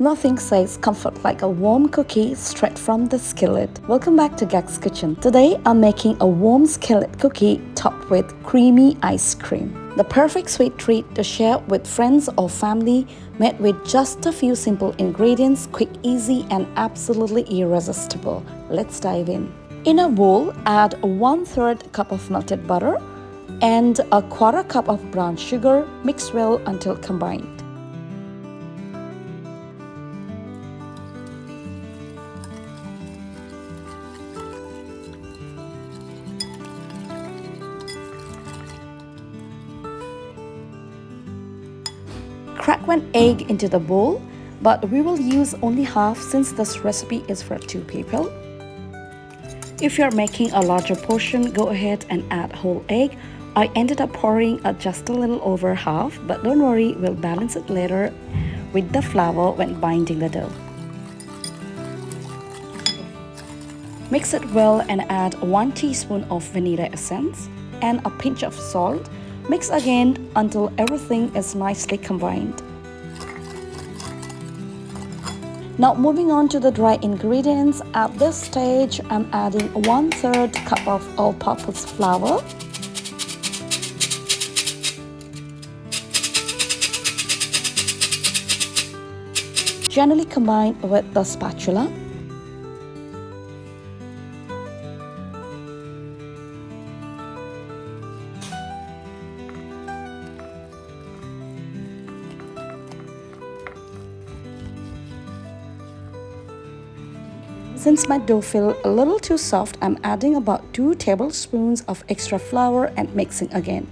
Nothing says comfort like a warm cookie straight from the skillet. Welcome back to Gags Kitchen. Today I'm making a warm skillet cookie topped with creamy ice cream. The perfect sweet treat to share with friends or family, made with just a few simple ingredients, quick, easy and absolutely irresistible. Let's dive in. In a bowl, add 1/3 cup of melted butter and a 1/4 cup of brown sugar. Mix well until combined. Crack 1 egg into the bowl, but we will use only half since this recipe is for 2 people. If you're making a larger portion, go ahead and add whole egg. I ended up pouring just a little over half, but don't worry, we'll balance it later with the flour when binding the dough. Mix it well and add 1 teaspoon of vanilla essence and a pinch of salt. Mix again until everything is nicely combined. Now moving on to the dry ingredients. At this stage, I'm adding 1/3 cup of all-purpose flour, gently combine with the spatula. Since my dough feels a little too soft, I'm adding about 2 tablespoons of extra flour and mixing again.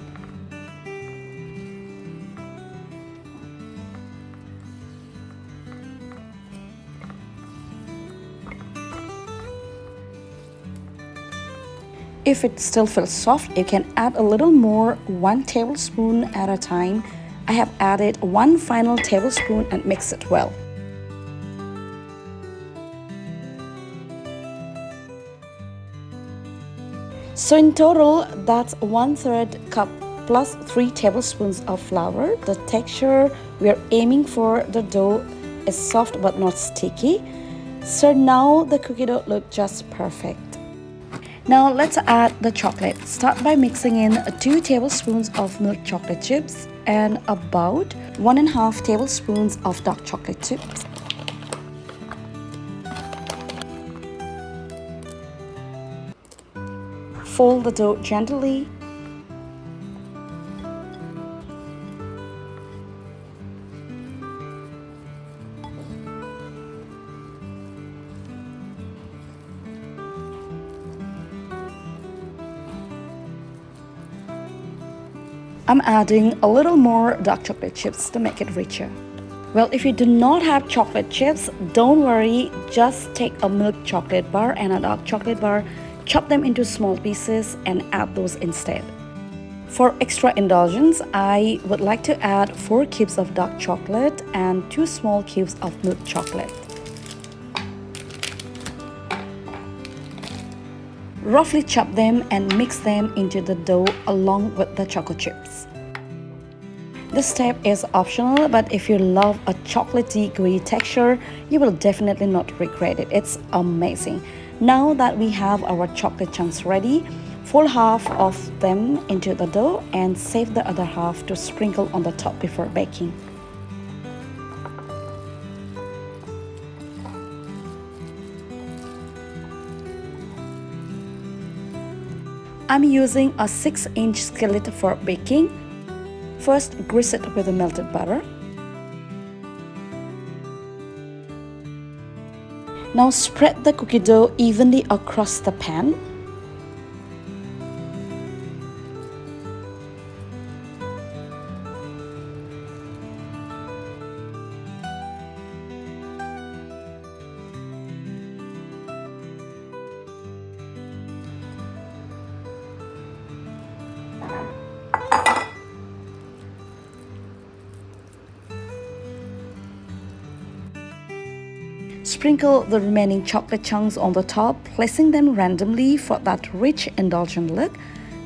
If it still feels soft, you can add a little more, 1 tablespoon at a time. I have added 1 final tablespoon and mix it well. So in total, that's 1/3 cup plus 3 tablespoons of flour. The texture we are aiming for the dough is soft but not sticky. So now the cookie dough looks just perfect. Now let's add the chocolate. Start by mixing in 2 tablespoons of milk chocolate chips and about 1.5 tablespoons of dark chocolate chips. Fold the dough gently. I'm adding a little more dark chocolate chips to make it richer. Well, if you do not have chocolate chips, don't worry, just take a milk chocolate bar and a dark chocolate bar, chop them into small pieces and add those instead. For extra indulgence, I would like to add 4 cubes of dark chocolate and 2 small cubes of milk chocolate. Roughly chop them and mix them into the dough along with the chocolate chips. This step is optional, but if you love a chocolatey gooey texture, you will definitely not regret it. It's amazing. Now that we have our chocolate chunks ready, fold half of them into the dough and save the other half to sprinkle on the top before baking. I'm using a 6-inch skillet for baking. First, grease it with the melted butter. Now spread the cookie dough evenly across the pan. Sprinkle the remaining chocolate chunks on the top, placing them randomly for that rich, indulgent look.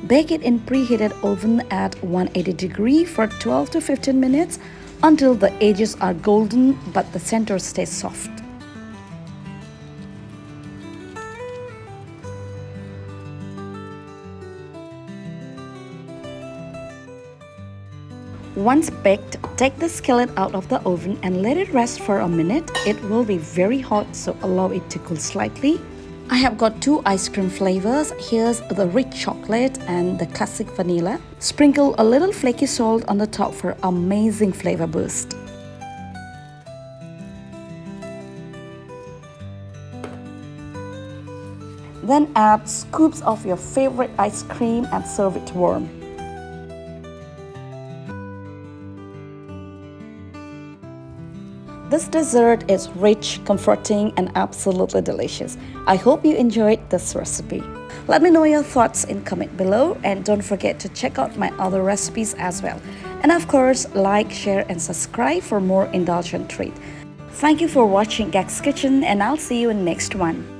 Bake it in preheated oven at 180 degrees for 12 to 15 minutes. until the edges are golden but the center stays soft. Once baked, take the skillet out of the oven and let it rest for a minute. It will be very hot, so allow it to cool slightly. I have got two ice cream flavors. Here's the rich chocolate and the classic vanilla. Sprinkle a little flaky salt on the top for amazing flavor boost. Then add scoops of your favorite ice cream and serve it warm. This dessert is rich, comforting, and absolutely delicious. I hope you enjoyed this recipe. Let me know your thoughts in comment below, and don't forget to check out my other recipes as well. And of course, like, share, and subscribe for more indulgent treat. Thank you for watching Gags Kitchen, and I'll see you in next one.